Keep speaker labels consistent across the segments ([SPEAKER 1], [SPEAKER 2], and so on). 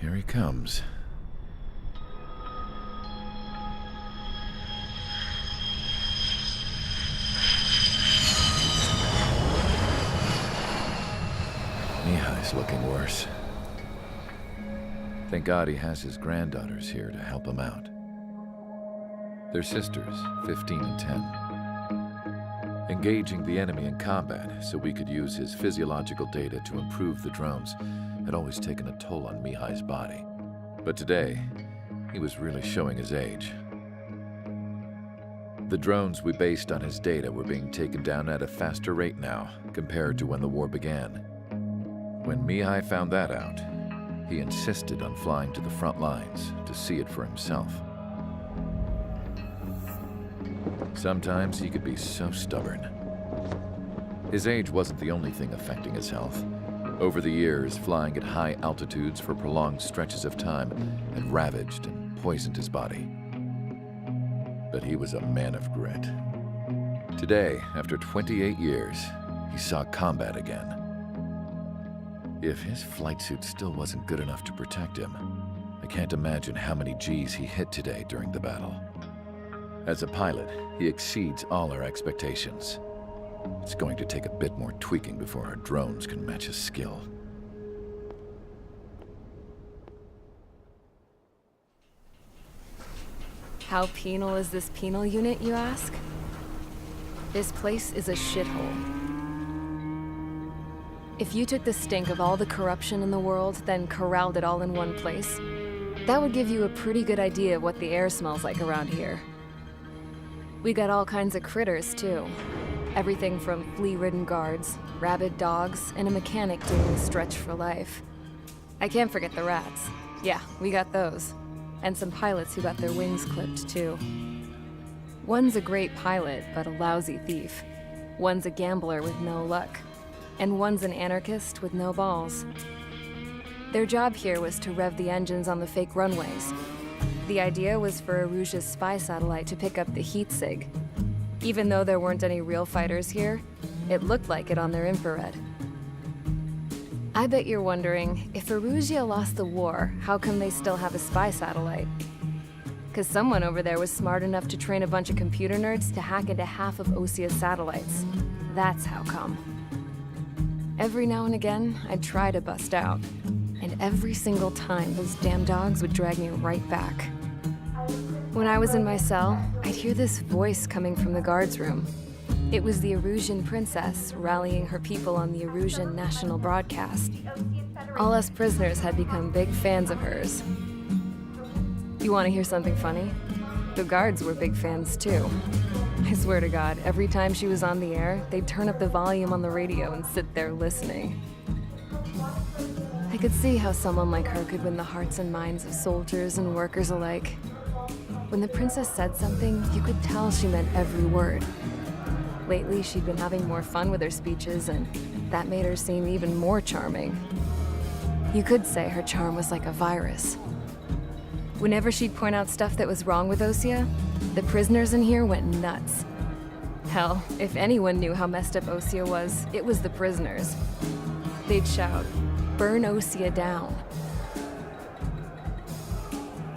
[SPEAKER 1] Here he comes. Mihai's looking worse. Thank God he has his granddaughters here to help him out. They're sisters, 15 and 10. Engaging the enemy in combat so we could use his physiological data to improve the drones had always taken a toll on Mihai's body. But today, he was really showing his age. The drones we based on his data were being taken down at a faster rate now compared to when the war began. When Mihai found that out, he insisted on flying to the front lines to see it for himself. Sometimes he could be so stubborn. His age wasn't the only thing affecting his health. Over the years, flying at high altitudes for prolonged stretches of time had ravaged and poisoned his body. But he was a man of grit. Today, after 28 years, he saw combat again. If his flight suit still wasn't good enough to protect him, I can't imagine how many Gs he hit today during the battle. As a pilot, he exceeds all our expectations. It's going to take a bit more tweaking before our drones can match his skill.
[SPEAKER 2] How penal is this penal unit, you ask? This place is a shithole. If you took the stink of all the corruption in the world, then corralled it all in one place, that would give you a pretty good idea of what the air smells like around here. We got all kinds of critters, too. Everything from flea-ridden guards, rabid dogs, and a mechanic doing the stretch for life. I can't forget the rats. Yeah, we got those. And some pilots who got their wings clipped, too. One's a great pilot, but a lousy thief. One's a gambler with no luck. And one's an anarchist with no balls. Their job here was to rev the engines on the fake runways. The idea was for Aruja's spy satellite to pick up the heat sig. Even though there weren't any real fighters here, it looked like it on their infrared. I bet you're wondering, if Aruja lost the war, how come they still have a spy satellite? Because someone over there was smart enough to train a bunch of computer nerds to hack into half of Osia's satellites. That's how come. Every now and again, I'd try to bust out. And every single time, those damn dogs would drag me right back. When I was in my cell, I'd hear this voice coming from the guards room. It was the Erusian princess rallying her people on the Erusian national broadcast. All us prisoners had become big fans of hers. You want to hear something funny? The guards were big fans too. I swear to God, every time she was on the air, they'd turn up the volume on the radio and sit there listening. I could see how someone like her could win the hearts and minds of soldiers and workers alike. When the princess said something, you could tell she meant every word. Lately, she'd been having more fun with her speeches, and that made her seem even more charming. You could say her charm was like a virus. Whenever she'd point out stuff that was wrong with Osia, the prisoners in here went nuts. Hell, if anyone knew how messed up Osia was, it was the prisoners. They'd shout, "Burn Osia down."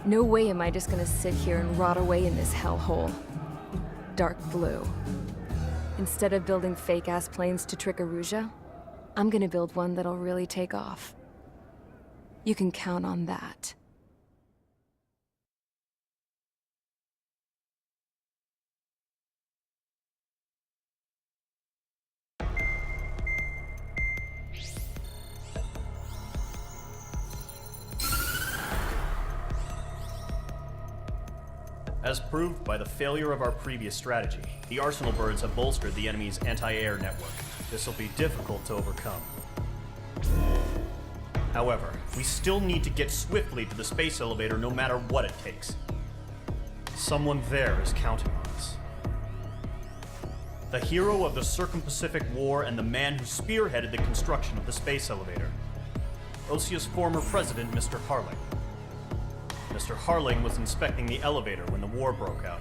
[SPEAKER 2] No way am I just gonna sit here and rot away in this hellhole. Dark blue. Instead of building fake-ass planes to trick Aruja, I'm gonna build one that'll really take off. You can count on that.
[SPEAKER 3] As proved by the failure of our previous strategy, the Arsenal birds have bolstered the enemy's anti-air network. This will be difficult to overcome. However, we still need to get swiftly to the space elevator no matter what it takes. Someone there is counting on us. The hero of the Circum-Pacific War and the man who spearheaded the construction of the space elevator. Osia's former president, Mr. Harling. Mr. Harling was inspecting the elevator when the war broke out.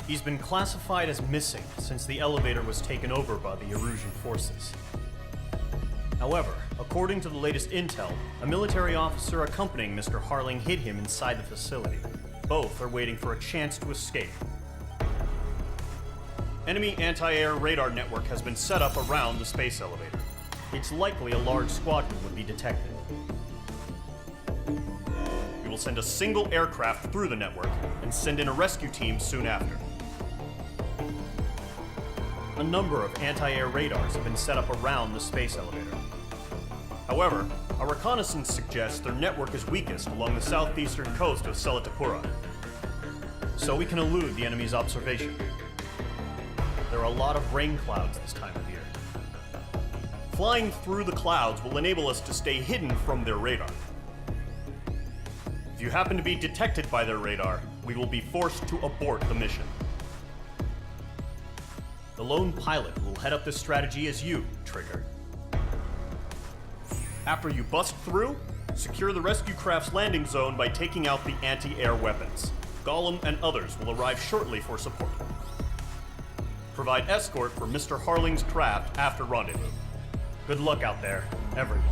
[SPEAKER 3] He's been classified as missing since the elevator was taken over by the Erusian forces. However, according to the latest intel, a military officer accompanying Mr. Harling hid him inside the facility. Both are waiting for a chance to escape. Enemy anti-air radar network has been set up around the space elevator. It's likely a large squadron would be detected. We will send a single aircraft through the network and send in a rescue team soon after. A number of anti-air radars have been set up around the space elevator. However, our reconnaissance suggests their network is weakest along the southeastern coast of Selatapura, so we can elude the enemy's observation. There are a lot of rain clouds this time of year. Flying through the clouds will enable us to stay hidden from their radar. If you happen to be detected by their radar, we will be forced to abort the mission. The lone pilot will head up this strategy as you, Trigger. After you bust through, secure the rescue craft's landing zone by taking out the anti-air weapons. Gollum and others will arrive shortly for support. Provide escort for Mr. Harling's craft after rendezvous. Good luck out there, everyone.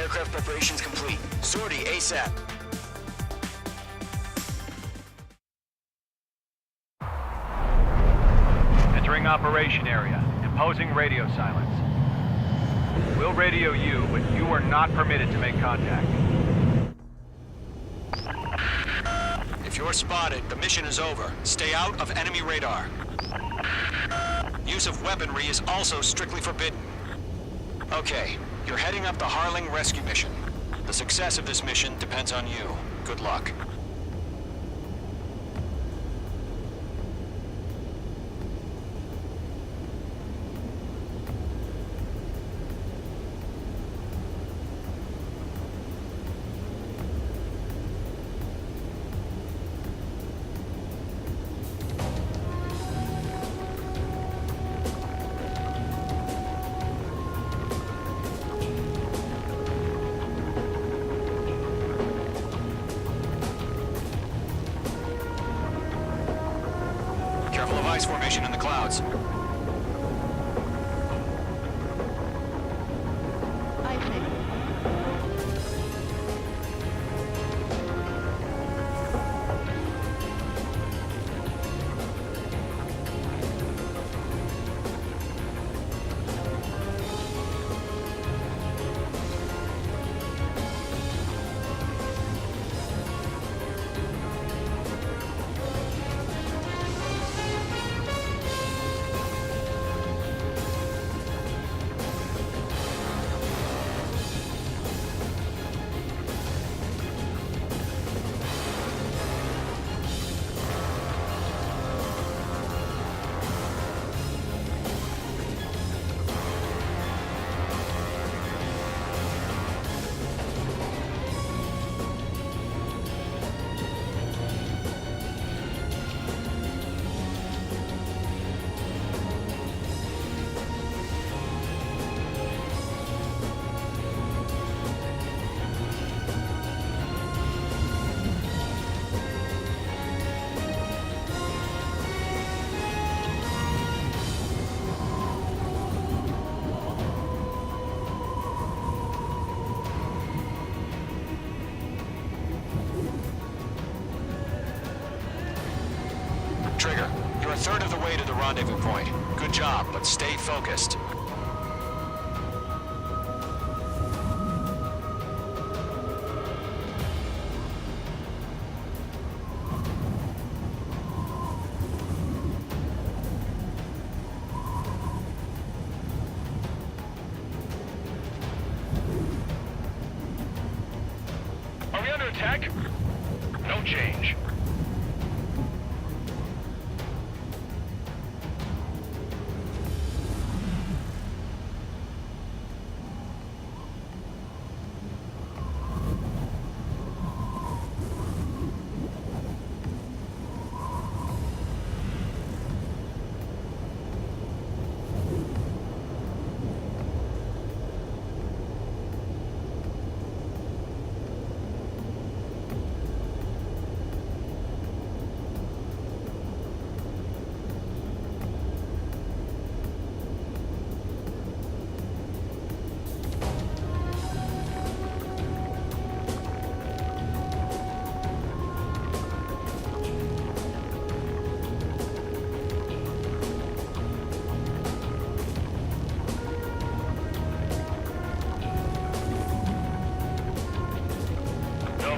[SPEAKER 4] Aircraft preparations complete. Sortie ASAP.
[SPEAKER 5] Entering operation area. Imposing radio silence. We'll radio you, but you are not permitted to make contact.
[SPEAKER 4] If you're spotted, the mission is over. Stay out of enemy radar. Use of weaponry is also strictly forbidden. Okay, you're heading up the Harling rescue mission. The success of this mission depends on you. Good luck. Careful of ice formation in the clouds. Trigger, you're a third of the way to the rendezvous point. Good job, but stay focused.
[SPEAKER 5] Are we under attack? No change.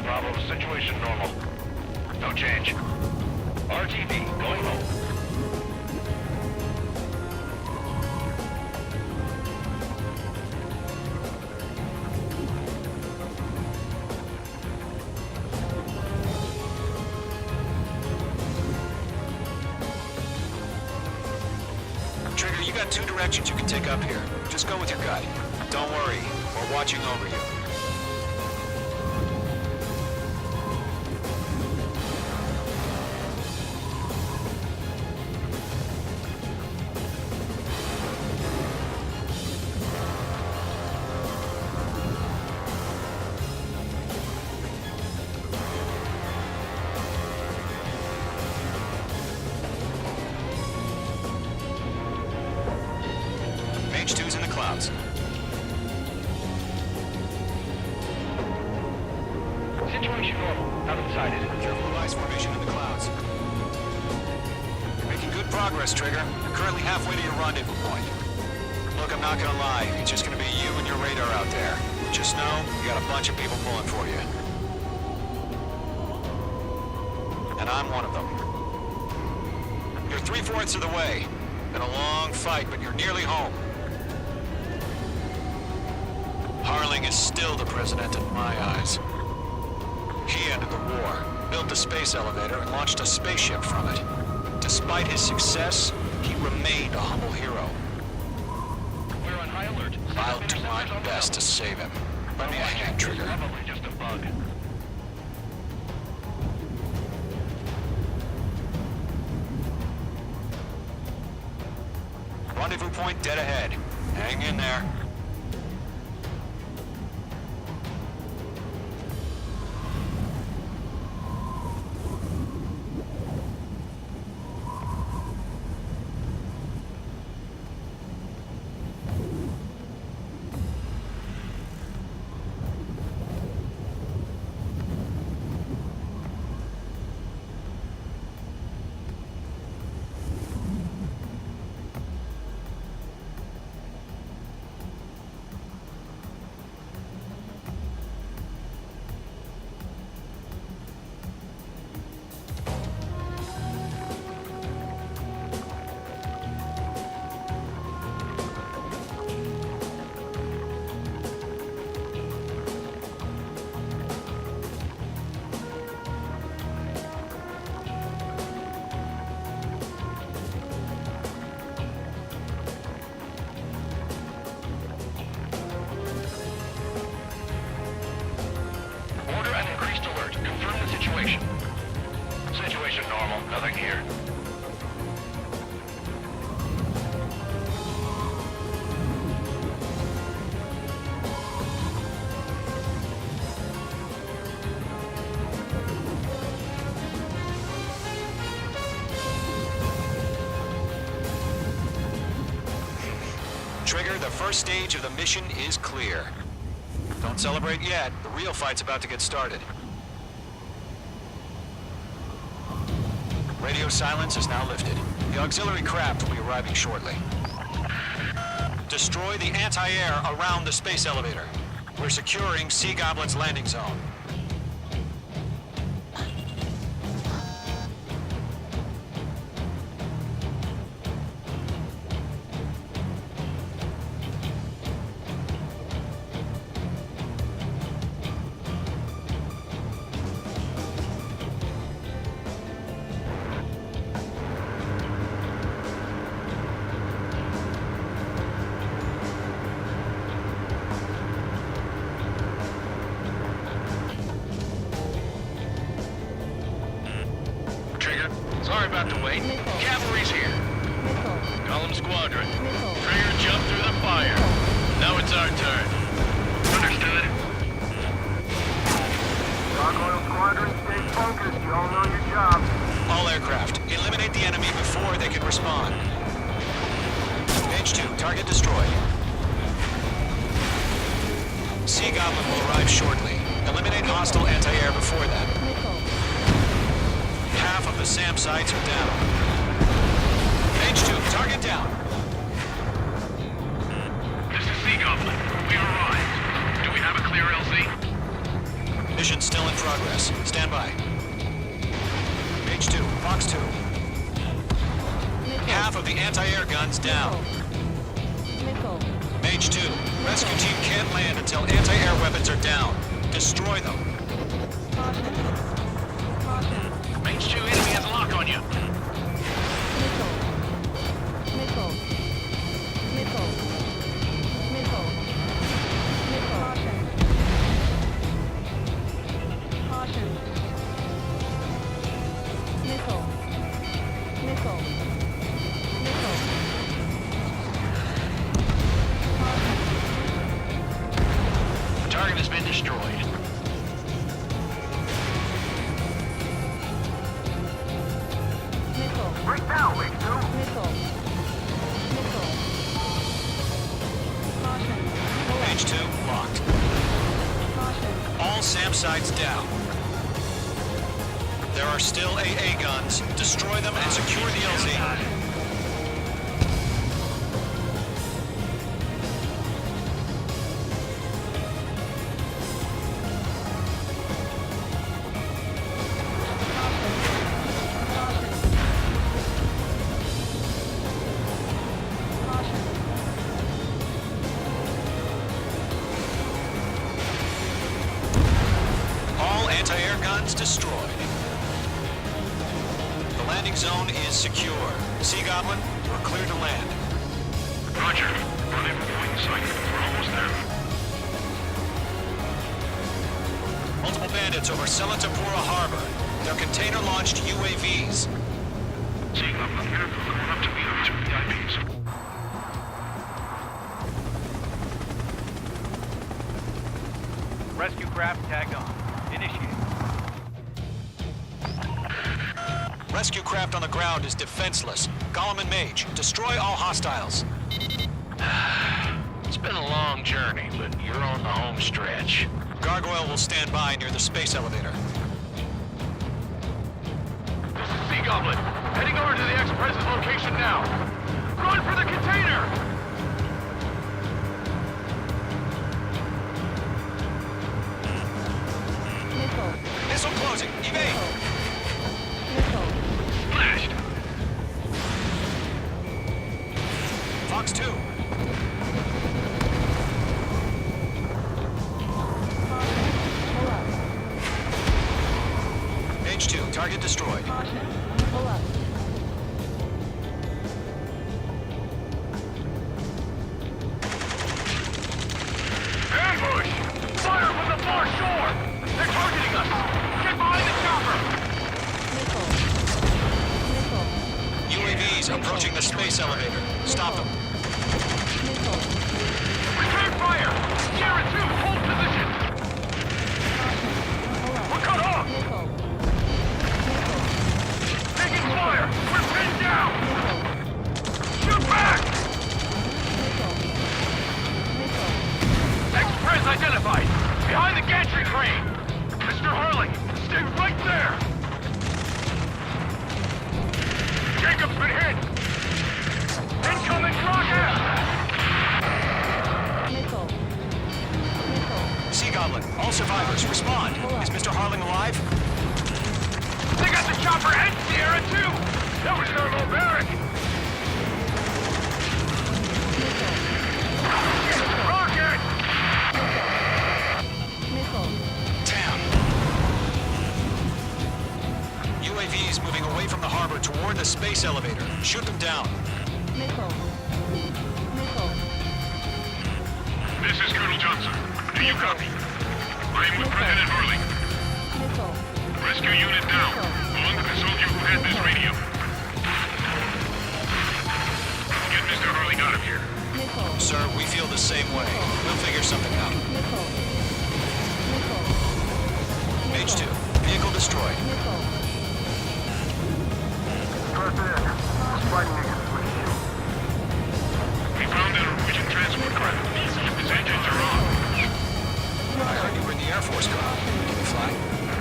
[SPEAKER 5] Bravo, situation normal. No change. RTV, going home.
[SPEAKER 4] Trigger, you got two directions you can take up here. Just go with your gut. Don't worry, we're watching over you. Mage 2's in the clouds.
[SPEAKER 5] Situation normal. Nothing sighted.
[SPEAKER 4] Careful of ice formation in the clouds. You're making good progress, Trigger. You're currently halfway to your rendezvous point. Look, I'm not gonna lie. It's just gonna be you and your radar out there. Just know, you got a bunch of people pulling for you. And I'm one of them. You're 3/4 of the way. Been a long fight, but you're nearly home. Harling is still the president in my eyes. He ended the war, built the space elevator, and launched a spaceship from it. Despite his success, he remained a humble hero.
[SPEAKER 5] We're on high alert.
[SPEAKER 4] I'll do my best to save him. Lend me a hand, Trigger.
[SPEAKER 5] Probably just a bug.
[SPEAKER 4] Rendezvous point dead ahead. Hang in there.
[SPEAKER 5] Order an increased alert. Confirm the situation. Situation normal. Nothing here.
[SPEAKER 4] Trigger, the first stage of the mission is clear. Don't celebrate yet. The real fight's about to get started. Radio silence is now lifted. The auxiliary craft will be arriving shortly. Destroy the anti-air around the space elevator. We're securing Sea Goblin's landing zone.
[SPEAKER 5] Trigger, sorry about the wait. Cavalry's here. Call them squadron. Trigger, jump through the fire. Now it's our turn. Understood.
[SPEAKER 6] Gargoyle Squadron, stay focused. You all know your job.
[SPEAKER 4] All aircraft, eliminate the enemy before they can respond. Page 2, target destroyed. Sea Goblin will arrive shortly. Eliminate hostile anti-air before that. Half of the SAM sites are down. Page 2, target down.
[SPEAKER 5] This is Sea Goblin. We've arrived. Do we have a clear LZ?
[SPEAKER 4] Mission still in progress. Stand by. Page 2, Fox 2. Half of the anti-air guns down. Mage 2, rescue team can't land until anti-air weapons are down. Destroy them.
[SPEAKER 5] Mage 2, enemy has a lock on you. The target has been destroyed.
[SPEAKER 4] guns down. There are still AA guns. Destroy them and secure the LZ. Anti-air guns destroyed. The landing zone is secure. Sea Goblin, we're clear to land.
[SPEAKER 5] Roger. Running point sighted. We're almost there.
[SPEAKER 4] Multiple bandits over Selatapura Harbor. They're container-launched UAVs.
[SPEAKER 5] Sea Goblin here. Going up to the other two VIPs.
[SPEAKER 6] Rescue craft tagged on. Initiate.
[SPEAKER 4] Rescue craft on the ground is defenseless. Gollum and Mage, destroy all hostiles.
[SPEAKER 5] It's been a long journey, but you're on the home stretch.
[SPEAKER 4] Gargoyle will stand by near the space elevator.
[SPEAKER 5] Sea Goblin, heading over to the Express's location now. Run for the container!
[SPEAKER 4] Missile closing. Evade!
[SPEAKER 5] Flashed!
[SPEAKER 4] Fox 2. Mage 2, target destroyed.
[SPEAKER 5] Ambush! Fire from the far shore! They're targeting us! Get behind the chopper!
[SPEAKER 4] UAVs approaching the space elevator. Stop them.
[SPEAKER 5] Return fire! Sierra 2, hold position! We're cut off! Taking fire! We're pinned down! Shoot back! Express identified! Behind the gantry crane! Mr. Hurley, stay right there! Jacob's been hit! Incoming rocket!
[SPEAKER 4] Sea Goblin, all survivors, respond. Is Mr. Harling alive?
[SPEAKER 5] They got the chopper and Sierra too! That was thermobaric! Rocket!
[SPEAKER 4] Damn. UAVs moving away from the harbor toward the space elevator. Shoot them down.
[SPEAKER 5] This is Colonel Johnson. Do you copy? I am with President Hurley. Rescue unit down, along with the soldier who had this radio. Get Mr. Hurley out of here.
[SPEAKER 4] Sir, we feel the same way. We'll figure something out. Mage 2, vehicle destroyed.
[SPEAKER 6] President, fighting niggas with you.
[SPEAKER 5] We found a Norwegian transport craft. Its engines are on.
[SPEAKER 4] I heard you were in the Air Force car. Can you fly?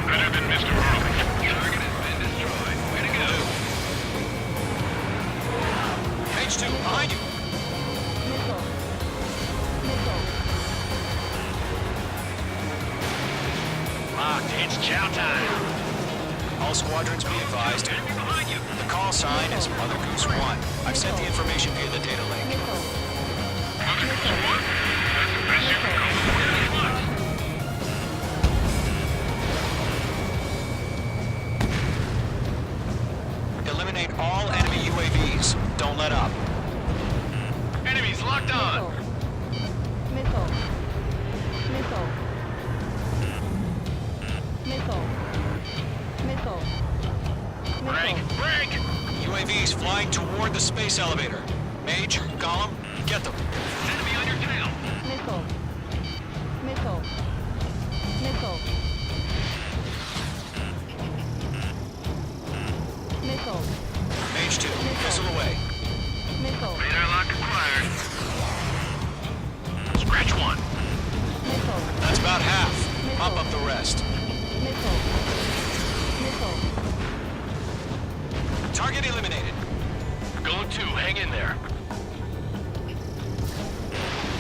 [SPEAKER 5] Better than Mr. Hurley.
[SPEAKER 4] Target has been destroyed. Way to go. Mage 2, behind you.
[SPEAKER 5] Locked. It's chow time.
[SPEAKER 4] All squadrons be advised.
[SPEAKER 5] Behind you.
[SPEAKER 4] The call sign is Mother Goose 1. I've sent the information via the data link.
[SPEAKER 5] Mother Goose 1? That's the best you can come up with.
[SPEAKER 4] Eliminate all enemy UAVs. Don't let up.
[SPEAKER 5] Enemies locked on. Break! Break!
[SPEAKER 4] UAVs flying toward the space elevator. Mage, Gollum, get them.
[SPEAKER 5] Enemy on your tail.
[SPEAKER 4] Mage 2, missile away.
[SPEAKER 5] Radar lock acquired. Scratch one.
[SPEAKER 4] That's about half. Mop up the rest.
[SPEAKER 5] Hang in there.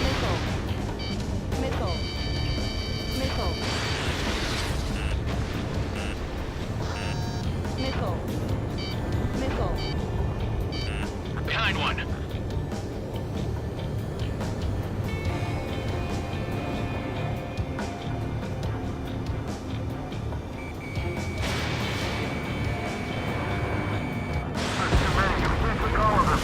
[SPEAKER 2] Missile. Missile. Missile. Missile. Missile.
[SPEAKER 5] Behind one.
[SPEAKER 6] There's too many. We can't take all of them.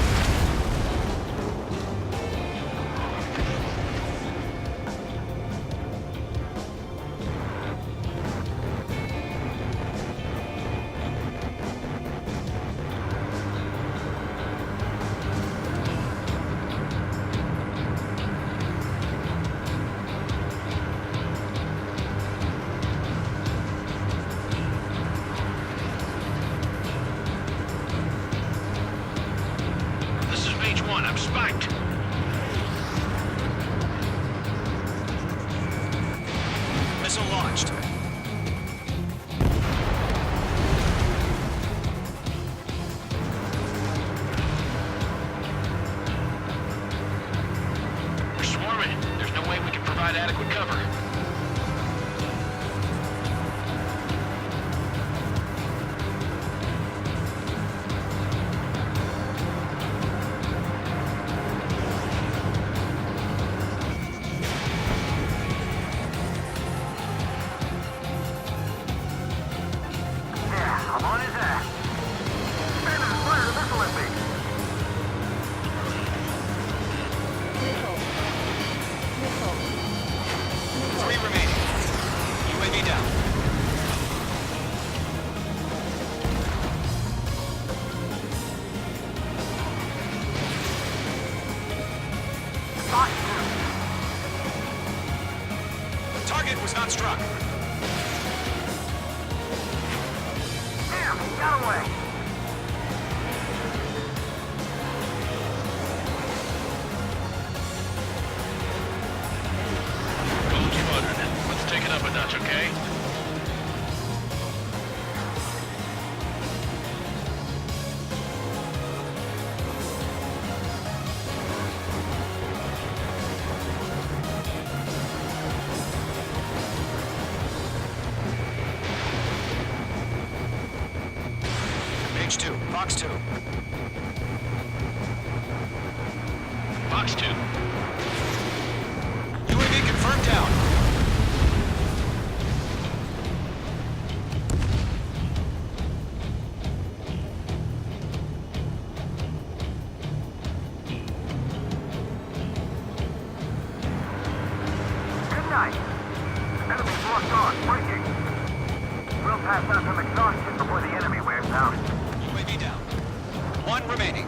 [SPEAKER 5] This is Mage 1. I'm spiked.
[SPEAKER 4] Missile launched.
[SPEAKER 5] We're swarming. There's no way we can provide adequate cover.
[SPEAKER 6] Yeah, I'm on his ass. Standing fire the missile at me.
[SPEAKER 2] Missile. Missile.
[SPEAKER 4] 3 remaining. UAV down.
[SPEAKER 6] Shot
[SPEAKER 4] Target was not struck.
[SPEAKER 6] Damn, he got away.
[SPEAKER 5] Gold Squadron. Let's take it up a notch, okay?
[SPEAKER 4] Mage 2. Box 2.
[SPEAKER 5] Box 2.
[SPEAKER 4] UAV confirmed down.
[SPEAKER 6] Good night. Enemy's locked on. Breaking. We'll pass out some exhaustion before the enemy wears out.
[SPEAKER 4] UAV down. 1 remaining.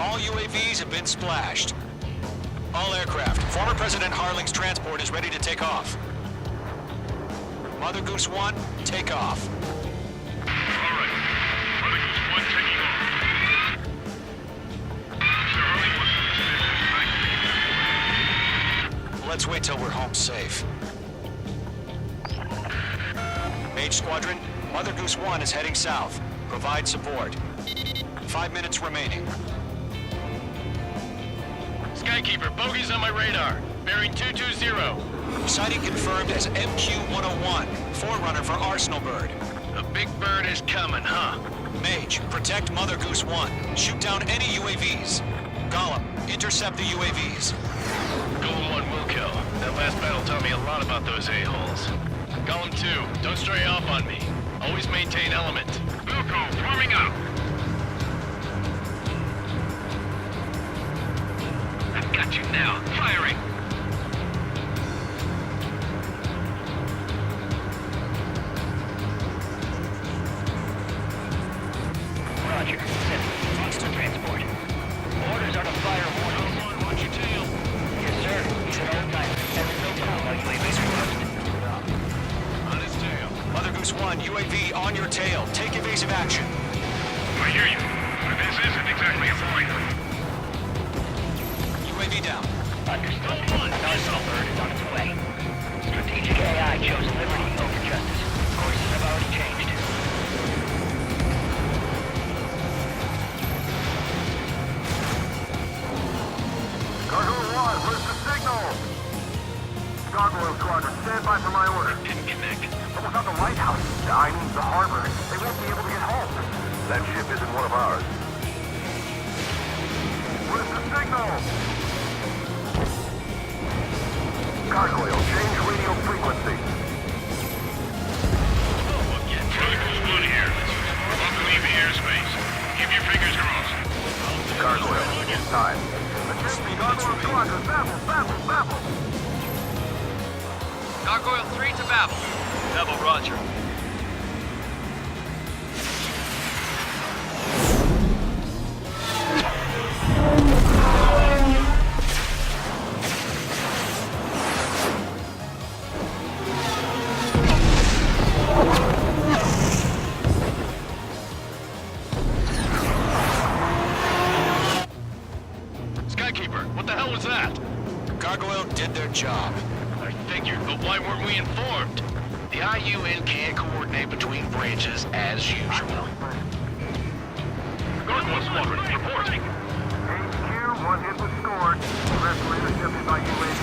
[SPEAKER 4] All UAVs have been splashed. All aircraft. Former President Harling's transport is ready to take off. Mother Goose 1, take off.
[SPEAKER 5] All right. Mother Goose 1 taking off. Mr. Harley wants to
[SPEAKER 4] Let's wait till we're home safe. Mage Squadron, Mother Goose 1 is heading south. Provide support. 5 minutes remaining.
[SPEAKER 5] Skykeeper, bogeys on my radar. Bearing 220.
[SPEAKER 4] Sighting confirmed as MQ-101, forerunner for Arsenal Bird.
[SPEAKER 5] The big bird is coming, huh?
[SPEAKER 4] Mage, protect Mother Goose 1. Shoot down any UAVs. Gollum, intercept the UAVs.
[SPEAKER 5] Golem 1 will kill. That last battle taught me a lot about those a-holes. Golem 2, don't stray off on me. Always maintain element. Wilco, forming up. I've got you now. Firing. Roger. Fox to transport. Orders are to fire warnings. Watch your tail. Yes, sir. He's an old guy. On his tail.
[SPEAKER 4] Mother Goose 1, UAV on your tail. Take evasive action.
[SPEAKER 5] I hear you. But this isn't exactly a point.
[SPEAKER 4] UAV down.
[SPEAKER 7] Understood. An Arsenal bird is on its way. Strategic AI
[SPEAKER 6] time for my order.
[SPEAKER 5] Didn't connect.
[SPEAKER 6] But without the lighthouse, I mean the harbor, they won't be able to get home. That ship isn't one of ours. Where's the signal? Gargoyle, change radio frequency.
[SPEAKER 5] Oh, again. Protocol's one here. Welcome to the airspace. Keep your fingers crossed.
[SPEAKER 6] Gargoyle, it's time. Gargoyle Squadron, Babel!
[SPEAKER 5] Gargoyle 3 to Babel. Babel, roger. Skykeeper, what the hell was that?
[SPEAKER 4] Gargoyle did their job.
[SPEAKER 5] I figured, but why weren't we informed? The IUN can't coordinate between branches as usual. Gargoyle Squadron, reporting.
[SPEAKER 6] HQ, one hit was scored. The rest were intercepted by UAV.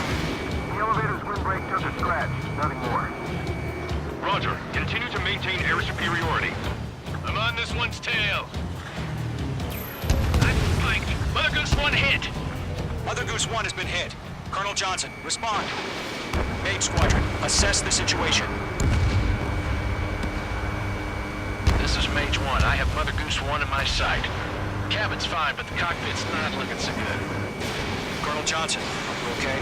[SPEAKER 6] The elevator's windbreak took a scratch, nothing more.
[SPEAKER 5] Roger. Continue to maintain air superiority. I'm on this one's tail. I'm spiked. Mother Goose 1 hit.
[SPEAKER 4] Mother Goose 1 has been hit. Colonel Johnson, respond. Mage Squadron, assess the situation.
[SPEAKER 5] This is Mage 1. I have Mother Goose 1 in my sight. Cabin's fine, but the cockpit's not looking so good.
[SPEAKER 4] Colonel Johnson, are you okay?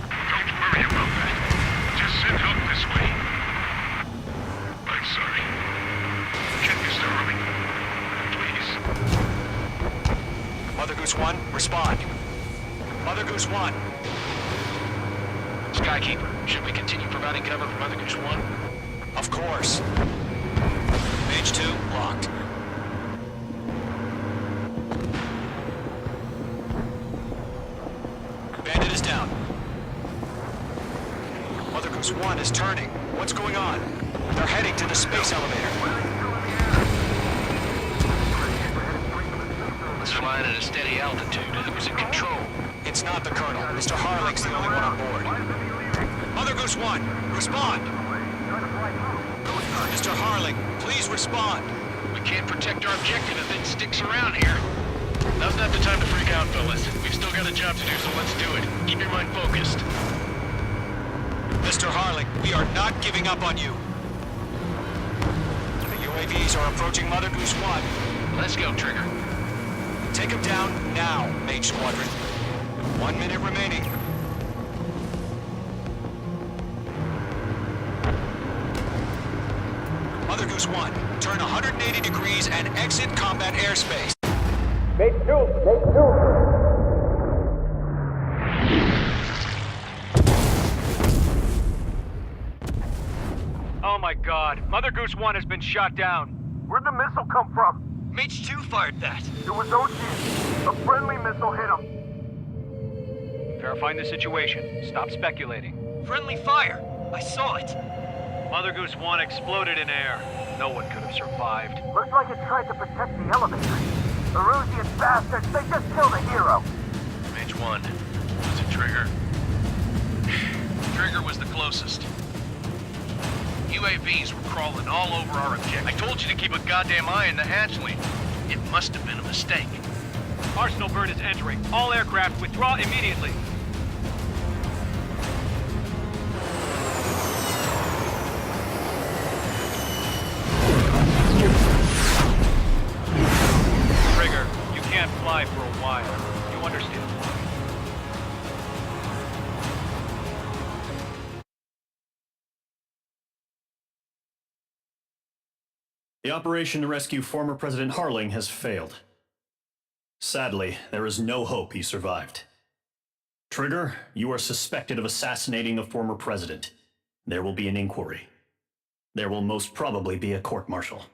[SPEAKER 5] Don't worry about that. Just send help this way. I'm sorry. Get Mr. Irving. Please.
[SPEAKER 4] Mother Goose 1, respond. Mother Goose 1.
[SPEAKER 5] Skykeeper, should we continue providing cover for Mother Goose 1?
[SPEAKER 4] Of course. Mage 2, locked. Bandit is down. Mother Goose 1 is turning. What's going on? They're heading to the space elevator.
[SPEAKER 5] It's flying at a steady altitude. Who's in control?
[SPEAKER 4] It's not the Colonel. Mr. Harling's the only one on board. Mother Goose 1, respond. Mr. Harling, please respond.
[SPEAKER 5] We can't protect our objective if it sticks around here. Now's not the time to freak out, fellas. We've still got a job to do, so let's do it. Keep your mind focused.
[SPEAKER 4] Mr. Harling, we are not giving up on you. The UAVs are approaching Mother Goose 1.
[SPEAKER 5] Let's go, Trigger.
[SPEAKER 4] Take him down now, Mage Squadron. 1 minute remaining. Mother Goose 1, turn 180 degrees and exit combat airspace.
[SPEAKER 7] Oh my god, Mother Goose 1 has been shot down.
[SPEAKER 6] Where'd the missile come from?
[SPEAKER 7] Mage 2 fired that.
[SPEAKER 6] It was OG. A friendly missile hit him.
[SPEAKER 7] Verifying the situation. Stop speculating.
[SPEAKER 8] Friendly fire! I saw it!
[SPEAKER 7] Mother Goose 1 exploded in air. No one could have survived.
[SPEAKER 6] Looks like it tried to protect the elevator. The Rusian bastards, they just killed a hero.
[SPEAKER 5] Mage 1. Was it Trigger? Trigger was the closest. UAVs were crawling all over our objective. I told you to keep a goddamn eye in the hatchling. It must have been a mistake.
[SPEAKER 7] Arsenal bird is entering. All aircraft withdraw immediately. Trigger, you can't fly for a while. You understand?
[SPEAKER 3] The operation to rescue former President Harling has failed. Sadly, there is no hope he survived. Trigger, you are suspected of assassinating the former president. There will be an inquiry. There will most probably be a court-martial.